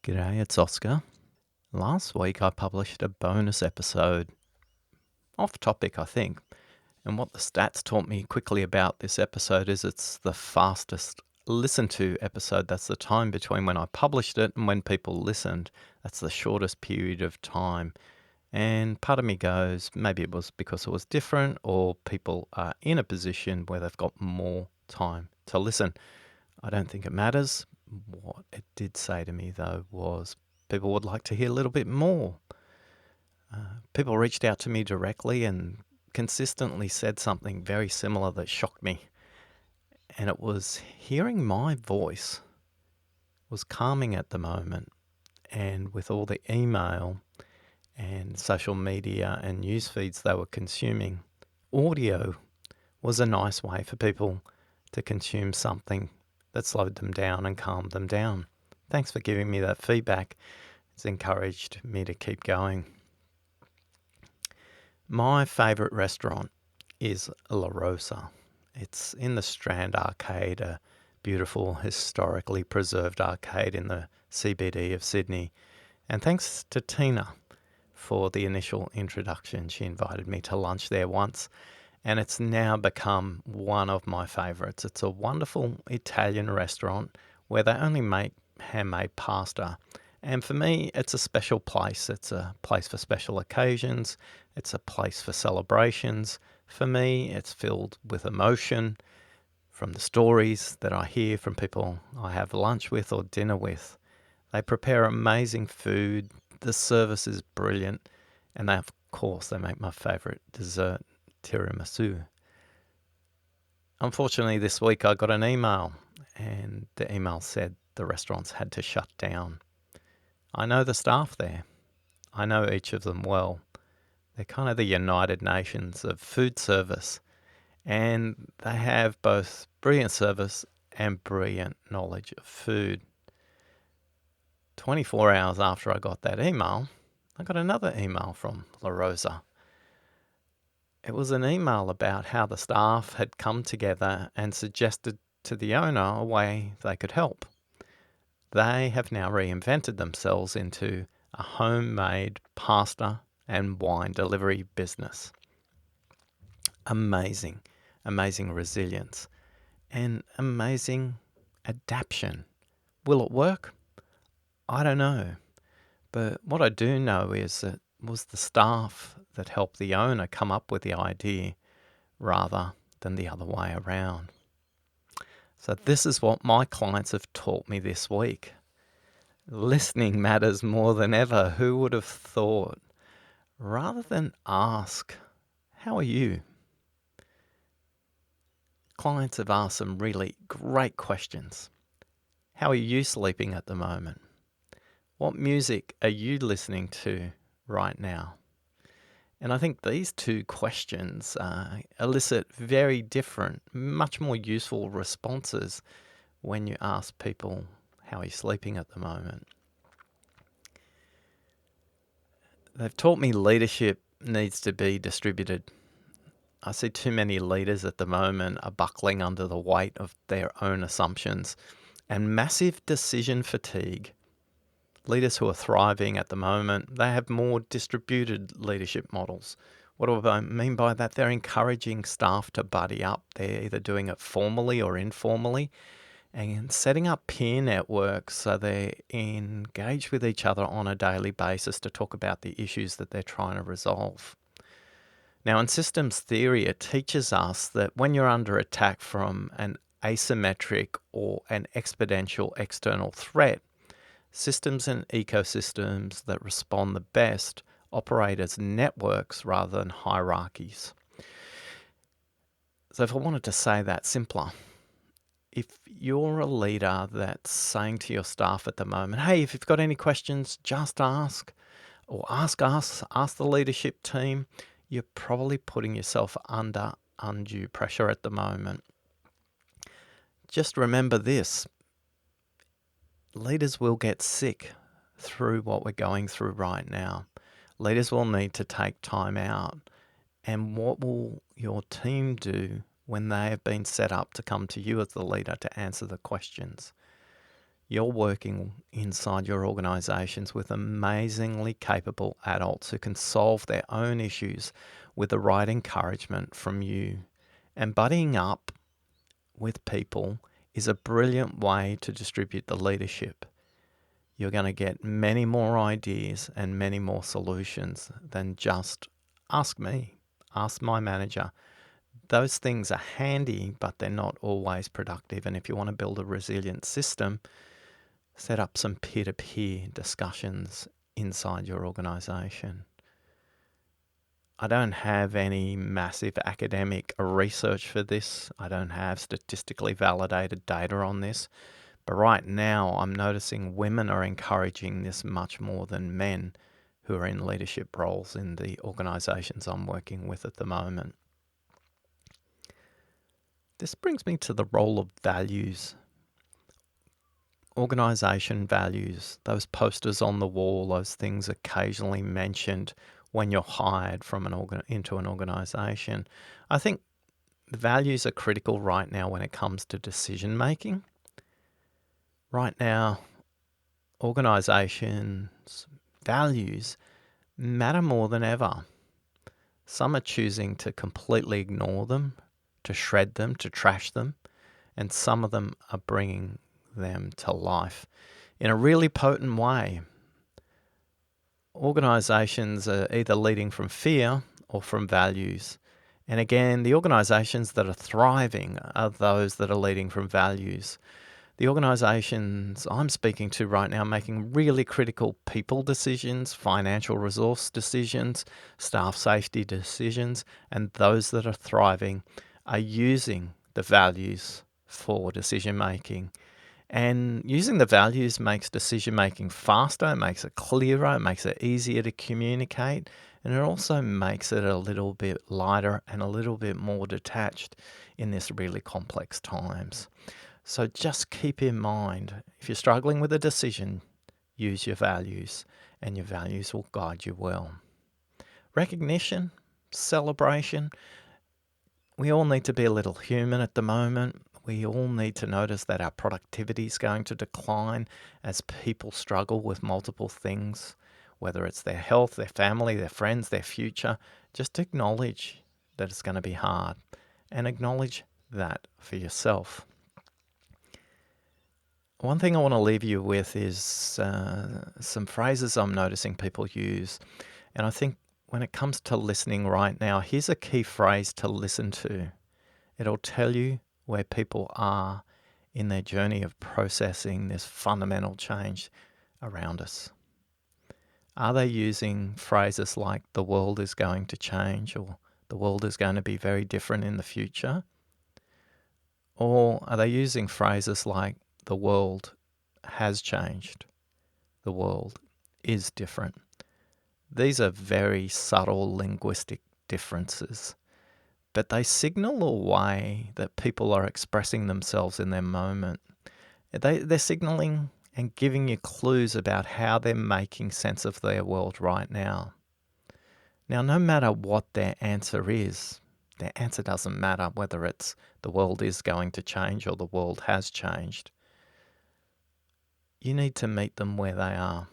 G'day, it's Oscar. Last week I published a bonus episode, off topic I think, and what the stats taught me quickly about this episode is it's the fastest listened to episode. That's the time between when I published it and when people listened. That's the shortest period of time. And part of me goes, maybe it was because it was different or people are in a position where they've got more time to listen. I don't think it matters. What it did say to me, though, was people would like to hear a little bit more. People reached out to me directly and consistently said something very similar that shocked me. And it was hearing my voice was calming at the moment. And with all the email and social media and news feeds they were consuming, audio was a nice way for people to consume something that slowed them down and calmed them down. Thanks for giving me that feedback. It's encouraged me to keep going. My favourite restaurant is La Rosa. It's in the Strand Arcade, a beautiful historically preserved arcade in the CBD of Sydney. And thanks to Tina for the initial introduction. She invited me to lunch there once, and it's now become one of my favourites. It's a wonderful Italian restaurant where they only make handmade pasta. And for me, it's a special place. It's a place for special occasions. It's a place for celebrations. For me, it's filled with emotion from the stories that I hear from people I have lunch with or dinner with. They prepare amazing food. The service is brilliant. And of course, they make my favourite dessert, tiramisu. Unfortunately, this week I got an email, and the email said the restaurants had to shut down. I know the staff there. I know each of them well. They're kind of the United Nations of food service, and they have both brilliant service and brilliant knowledge of food. 24 hours after I got that email, I got another email from La Rosa. It was an email about how the staff had come together and suggested to the owner a way they could help. They have now reinvented themselves into a homemade pasta and wine delivery business. Amazing resilience and amazing adaptation. Will it work? I don't know. But what I do know is that it was the staff that helped the owner come up with the idea rather than the other way around. So this is what my clients have taught me this week. Listening matters more than ever. Who would have thought? Rather than ask, how are you? Clients have asked some really great questions. How are you sleeping at the moment? What music are you listening to right now? And I think these two questions elicit very different, much more useful responses when you ask people, how are you sleeping at the moment? They've taught me leadership needs to be distributed. I see too many leaders at the moment are buckling under the weight of their own assumptions and massive decision fatigue. Leaders who are thriving at the moment, they have more distributed leadership models. What do I mean by that? They're encouraging staff to buddy up. They're either doing it formally or informally and setting up peer networks so they're engaged with each other on a daily basis to talk about the issues that they're trying to resolve. Now, in systems theory, it teaches us that when you're under attack from an asymmetric or an exponential external threat, systems and ecosystems that respond the best operate as networks rather than hierarchies. So if I wanted to say that simpler, if you're a leader that's saying to your staff at the moment, hey, if you've got any questions, just ask, or ask us, ask the leadership team, you're probably putting yourself under undue pressure at the moment. Just remember this. Leaders will get sick through what we're going through right now. Leaders will need to take time out. And what will your team do when they have been set up to come to you as the leader to answer the questions? You're working inside your organizations with amazingly capable adults who can solve their own issues with the right encouragement from you. And buddying up with people is a brilliant way to distribute the leadership. You're going to get many more ideas and many more solutions than just ask me, ask my manager. Those things are handy, but they're not always productive. And if you want to build a resilient system, set up some peer-to-peer discussions inside your organization. I don't have any massive academic research for this. I don't have statistically validated data on this. But right now, I'm noticing women are encouraging this much more than men who are in leadership roles in the organizations I'm working with at the moment. This brings me to the role of values. Organization values, those posters on the wall, those things occasionally mentioned when you're hired from into an organization. I think the values are critical right now when it comes to decision making. Right now, organizations' values matter more than ever. Some are choosing to completely ignore them, to shred them, to trash them, and some of them are bringing them to life in a really potent way. Organizations are either leading from fear or from values. And again, the organizations that are thriving are those that are leading from values. The organizations I'm speaking to right now are making really critical people decisions, financial resource decisions, staff safety decisions, and those that are thriving are using the values for decision making. And using the values makes decision making faster, it makes it clearer, it makes it easier to communicate, and it also makes it a little bit lighter and a little bit more detached in this really complex times. So just keep in mind, if you're struggling with a decision, use your values, and your values will guide you well. Recognition, celebration. We all need to be a little human at the moment. We all need to notice that our productivity is going to decline as people struggle with multiple things, whether it's their health, their family, their friends, their future. Just acknowledge that it's going to be hard and acknowledge that for yourself. One thing I want to leave you with is some phrases I'm noticing people use. And I think when it comes to listening right now, here's a key phrase to listen to. It'll tell you where people are in their journey of processing this fundamental change around us. Are they using phrases like the world is going to change or the world is going to be very different in the future? Or are they using phrases like the world has changed, the world is different? These are very subtle linguistic differences, but they signal a way that people are expressing themselves in their moment. They're signaling and giving you clues about how they're making sense of their world right now. Now, no matter what their answer is, their answer doesn't matter whether it's the world is going to change or the world has changed. You need to meet them where they are.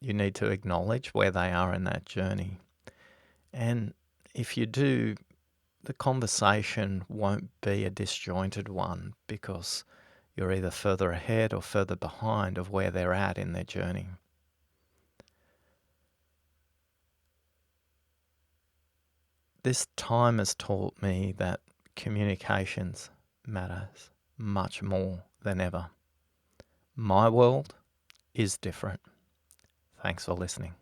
You need to acknowledge where they are in that journey. And if you do, the conversation won't be a disjointed one because you're either further ahead or further behind of where they're at in their journey. This time has taught me that communications matters much more than ever. My world is different. Thanks for listening.